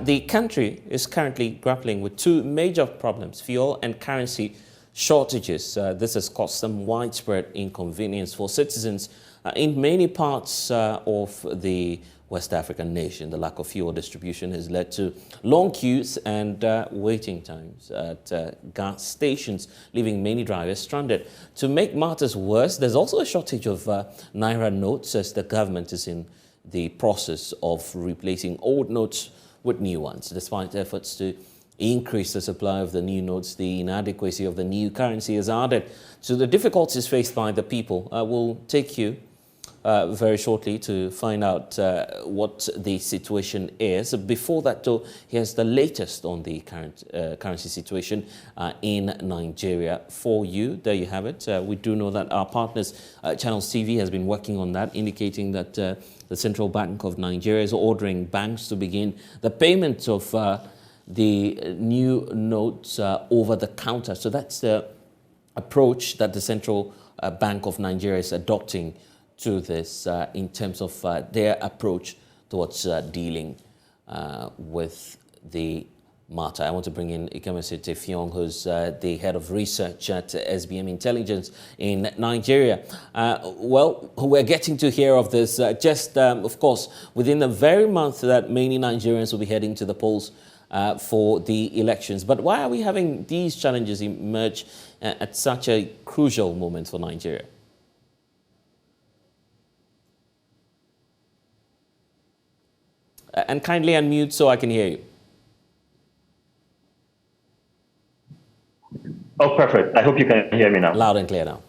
the country is currently grappling with two major problems: fuel and currency shortages. This has caused some widespread inconvenience for citizens in many parts of the West African nation. The lack of fuel distribution has led to long queues and waiting times at gas stations, leaving many drivers stranded. To make matters worse, there's also a shortage of Naira notes, as the government is in the process of replacing old notes with new ones. Despite efforts to increase the supply of the new notes, the inadequacy of the new currency has added to the difficulties faced by the people. We'll take you very shortly to find out what the situation is. Before that, though, here's the latest on the current currency situation in Nigeria for you. There you have it. We do know that our partners, Channels TV, has been working on that, indicating that the Central Bank of Nigeria is ordering banks to begin the payment of the new notes over the counter. So that's the approach that the Central Bank of Nigeria is adopting to this in terms of their approach towards dealing with the matter. I want to bring in Ikemese Tefiong, who's the head of research at SBM Intelligence in Nigeria. Well, we're getting to hear of this of course, within the very month that many Nigerians will be heading to the polls for the elections. But why are we having these challenges emerge at such a crucial moment for Nigeria? And kindly unmute so I can hear you. Oh, perfect. I hope you can hear me now. Loud and clear now.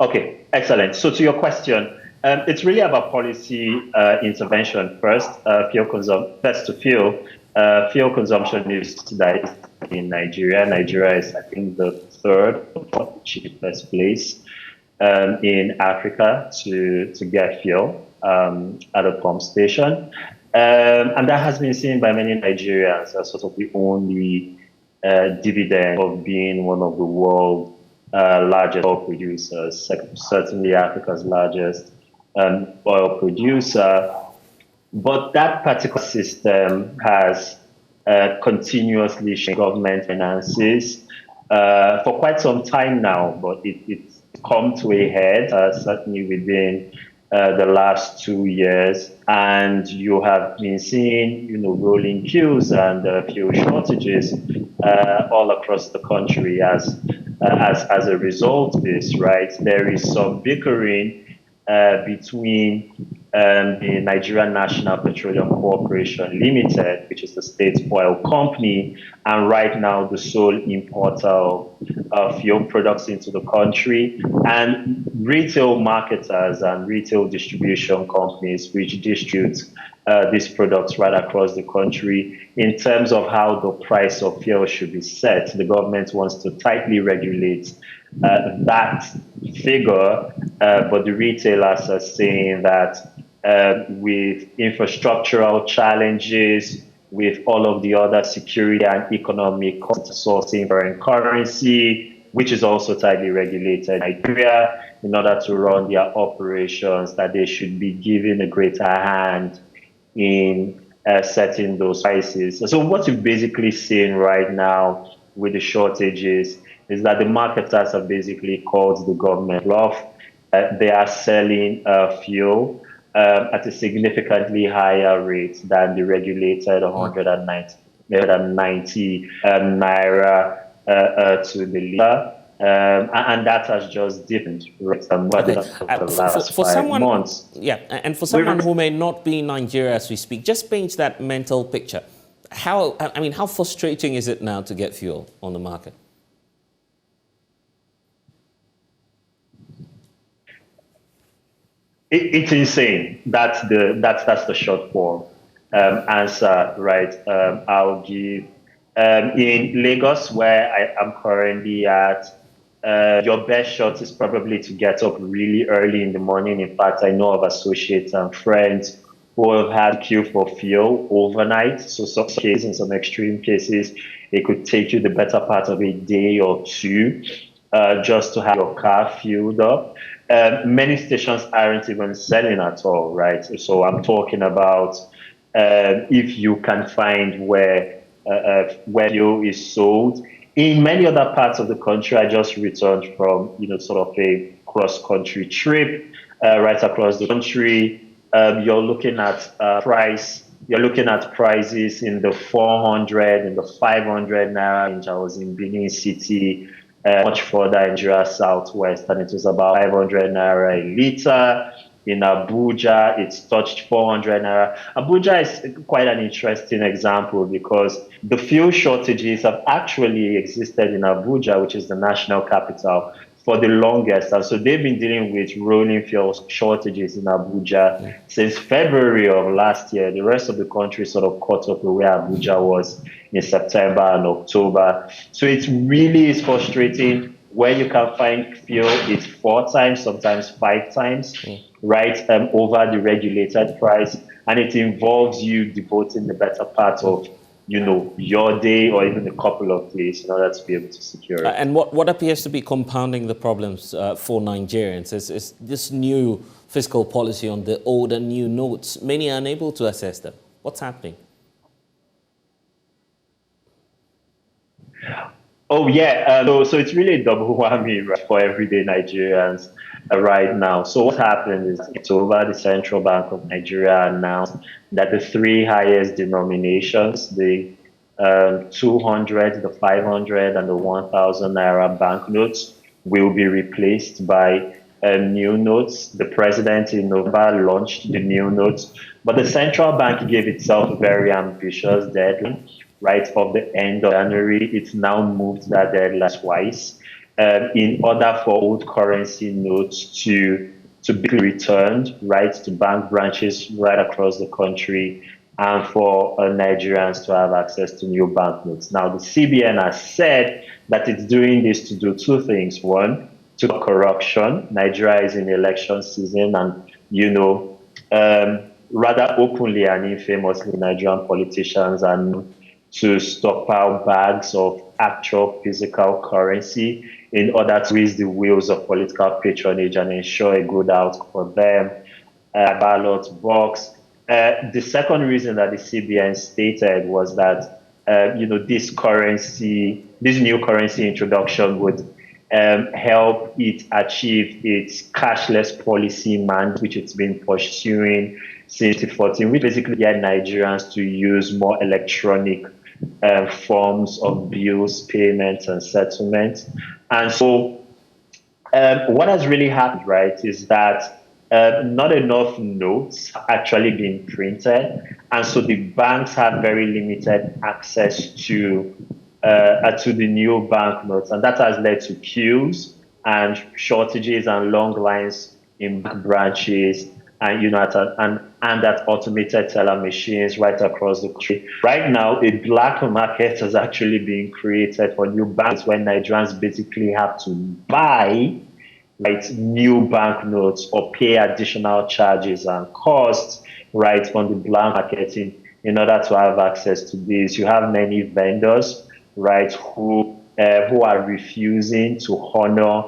Okay, excellent. So to your question, it's really about policy intervention first. Fuel consumption is that in Nigeria. Nigeria is, I think, the third or cheapest place in Africa to get fuel at a pump station. And that has been seen by many Nigerians as sort of the only dividend of being one of the world's largest oil producers, certainly Africa's largest oil producer. But that particular system has continuously shaken government finances for quite some time now, but it's come to a head, certainly within the last 2 years, and you have been seeing, rolling queues and fuel shortages all across the country as a result of this. Right, there is some bickering between the Nigerian National Petroleum Corporation Limited, which is the state oil company, and right now the sole importer of fuel products into the country, and retail marketers and retail distribution companies which distribute these products right across the country. In terms of how the price of fuel should be set, the government wants to tightly regulate that figure, but the retailers are saying that with infrastructural challenges, with all of the other security and economic costs sourcing foreign currency, which is also tightly regulated in Nigeria, in order to run their operations, that they should be given a greater hand in setting those prices. So what you're basically seeing right now with the shortages is that the marketers have basically called the government bluff. They are selling fuel at a significantly higher rate than the regulated 190 naira to the liter. And that has just dipped the last for 5 someone, months. Yeah, and for someone who may not be in Nigeria as we speak, just paint that mental picture. How frustrating is it now to get fuel on the market? It's insane. That's the short form answer, right? I'll give in Lagos, where I am currently at. Your best shot is probably to get up really early in the morning. In fact, I know of associates and friends who have had queue for fuel overnight. So some cases, in some extreme cases, it could take you the better part of a day or two just to have your car fueled up. Many stations aren't even selling at all, right? So I'm talking about if you can find where fuel is sold. In many other parts of the country, I just returned from, sort of a cross-country trip right across the country. You're looking at You're looking at prices in the 400, in the 500 naira range. I was in Benin City, much further in Nigeria Southwest, and it was about 500 naira a liter. In Abuja, it's touched 400 naira. Abuja is quite an interesting example because the fuel shortages have actually existed in Abuja, which is the national capital, for the longest. And so they've been dealing with rolling fuel shortages in Abuja since February of last year. The rest of the country sort of caught up with where Abuja was in September and October. So it really is frustrating. Where you can find fuel, it's 4 times, sometimes 5 times, right, over the regulated price. And it involves you devoting the better part of, your day or even a couple of days in order to be able to secure it. And what appears to be compounding the problems for Nigerians is this new fiscal policy on the old and new notes. Many are unable to access them. What's happening? Oh, yeah. So it's really a double whammy, right, for everyday Nigerians right now. So what happened is October, the Central Bank of Nigeria announced that the 3 highest denominations, the 200, the 500, and the 1,000 naira banknotes, will be replaced by new notes. The president in November launched the new notes, but the central bank gave itself a very ambitious deadline, right, of the end of January. It's now moved that deadline twice in order for old currency notes to be returned, right, to bank branches right across the country, and for Nigerians to have access to new banknotes. Now, the CBN has said that it's doing this to do 2 things. One, to stop corruption. Nigeria is in election season, and rather openly and infamously, Nigerian politicians are to stockpile bags of actual physical currency in order to raise the wheels of political patronage and ensure a good outcome for them. Ballot box. The second reason that the CBN stated was that this new currency introduction would help it achieve its cashless policy mandate, which it's been pursuing since 2014, which basically get Nigerians to use more electronic forms of bills, payments, and settlements. And so what has really happened, right, is that not enough notes actually being printed. And so the banks have very limited access to the new banknotes. And that has led to queues and shortages and long lines in branches and at automated teller machines right across the country. Right now, a black market is actually being created for new banks where Nigerians basically have to buy new banknotes or pay additional charges and costs right on the black market in order to have access to these. You have many vendors right who are refusing to honor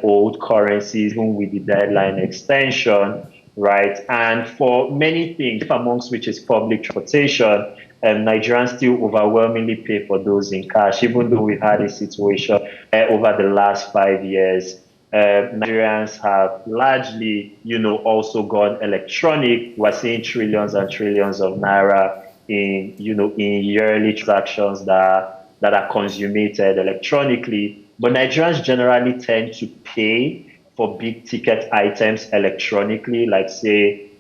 old currencies even with the deadline extension, right? And for many things, amongst which is public transportation, Nigerians still overwhelmingly pay for those in cash, even though we've had a situation over the last 5 years. Nigerians have largely, also gone electronic. We're seeing trillions and trillions of naira in yearly transactions that are consummated electronically. But Nigerians generally tend to pay for big ticket items electronically, like say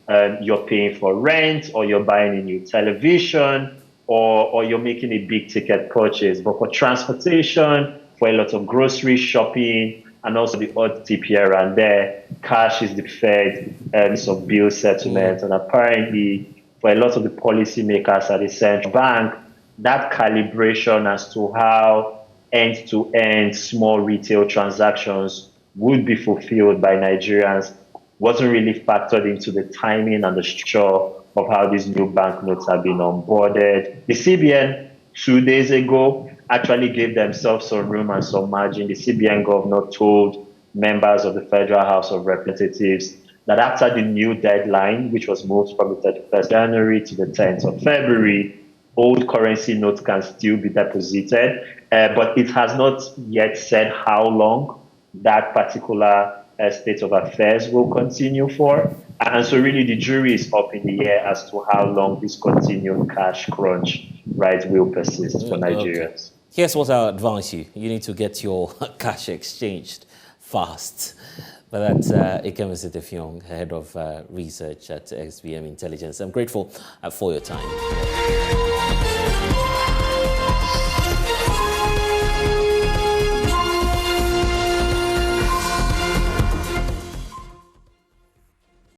you're paying for rent, or you're buying a new television, or you're making a big ticket purchase. But for transportation, for a lot of grocery shopping, and also the odd tip here and there, cash is deferred, some bill settlements. And apparently, for a lot of the policymakers at the central bank, that calibration as to how end-to-end small retail transactions would be fulfilled by Nigerians wasn't really factored into the timing and the structure of how these new banknotes have been onboarded. The CBN 2 days ago actually gave themselves some room and some margin. The CBN governor told members of the Federal House of Representatives that after the new deadline, which was moved from the 31st January to the 10th of February, old currency notes can still be deposited, but it has not yet said how long that particular state of affairs will continue for. And so really the jury is up in the air as to how long this continued cash crunch, right, will persist for Nigerians. Okay. Here's what I'll advise you. You need to get your cash exchanged fast. But that's Ikemesi Tefeong, Head of Research at XBM Intelligence. I'm grateful for your time.